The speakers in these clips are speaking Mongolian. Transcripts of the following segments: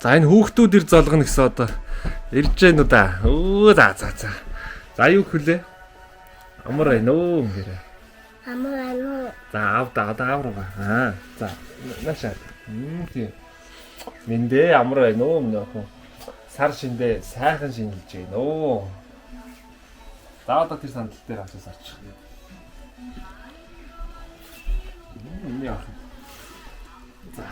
За энэ хүүхдүүд ир золгоно гэсэн одоо ирж гэнэ үү да. Өө за. За юу хөлөө? Амар байна уу гэрэ. Амар байна уу? За одоо аврага. За наашаа. Тийм. Миндээ амар байна уу минь охин. Сар шиндээ сайхан шинжилж гэнэ өө. За одоо тэр сандал дээр авчаас арчих. Минь охин. За.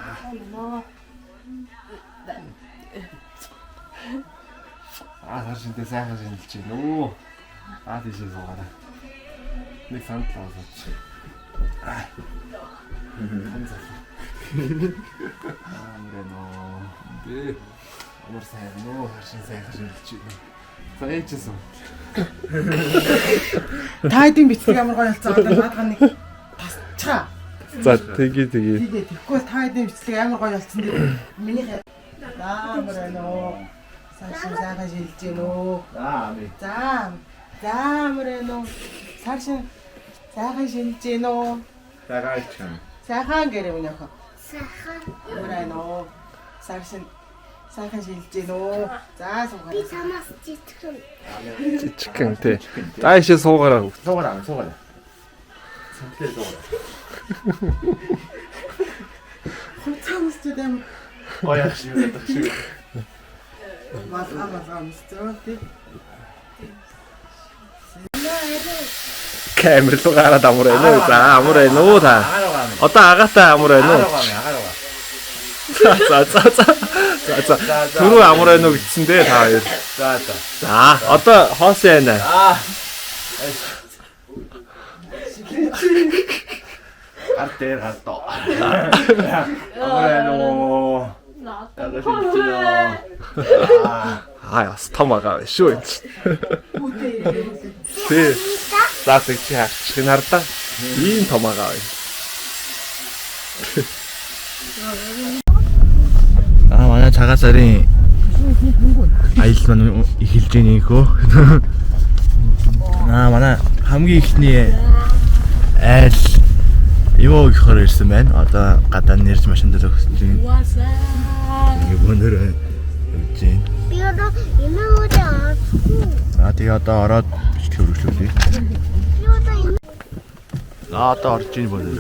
Сар шиндээ сайхан шинжилж гэнэ өө. Тийшээ суугаарай. Нэг сандал аваач. Амрэноо. Амар сайн нөө харшин сайхан шинжилж байна. За ээжсэн. Та хэдийн бицэг ямар гоё болцоо одоо наадхан нэг тасчаа. За тэгээ. Тэгэхгүй та хэдийн бицэг ямар гоё болцсон дээ. Миний амрэноо. Сайхан сайхан шинжилж гэнэ. За амрэноо. Сайхан шинжилж гэнэ. Сайхан гэрээ минь охин. Сайхан. Амрэноо. Сайхан шинжилж гэнэ. За суугаа. Би самаас жижигхэн. Жижигхэн тий. За ийшээ суугаараа. Суугаараа. Сэнтлээ суугаараа. Хэмцээс тэдэм. Гоёх шиг байдаг шиг. Мастер. Камер руу гараад амар байна уу? За амар байна уу та? Одоо агаатай амар байна уу? Агараа. За. Түрүү амар байна уу гэсэн дээ та хоёр. За одоо хоос яана. Артер хатто. Амрэноо. Яс том агаа шүү энэ. Тий. За чи хаачих нь хардаа. Ийм том агаа байна. Манай цагаан сарын аялал маань эхэлж байна хөө. Манай хамгийн ихний айл юу ихоор ирсэн байна. Одоо гадаа нэрж машин дээр өгсөн. Ингээ бонор үгүй. Би одоо эмээгүүдээ авахгүй. Тэгээ одоо ороод бичлэг хөрвүүлээ. Би одоо Одоо орж ийн бонор.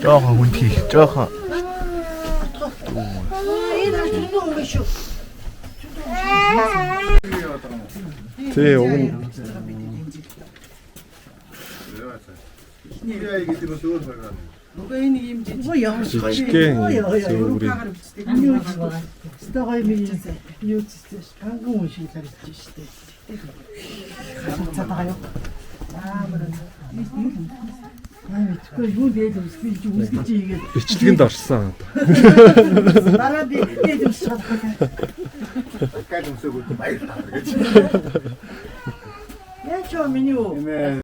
Жоохон хүнтэй. Жоохон. Тий уг нь Угаа энэ юм жижигхэн зүгүүрийн Стогой мийсэн. Юу ч канган хүн шиг л харагдаж штэ. Цаатаа юу? Тэгэхгүй юу дээд үсгэж ийгээд бичлэгэнд орсон. дараа дээд үсгэж чадахгүй. Гал өмсөөгөө баярлалаа гэж. Яа ч юм миний юу?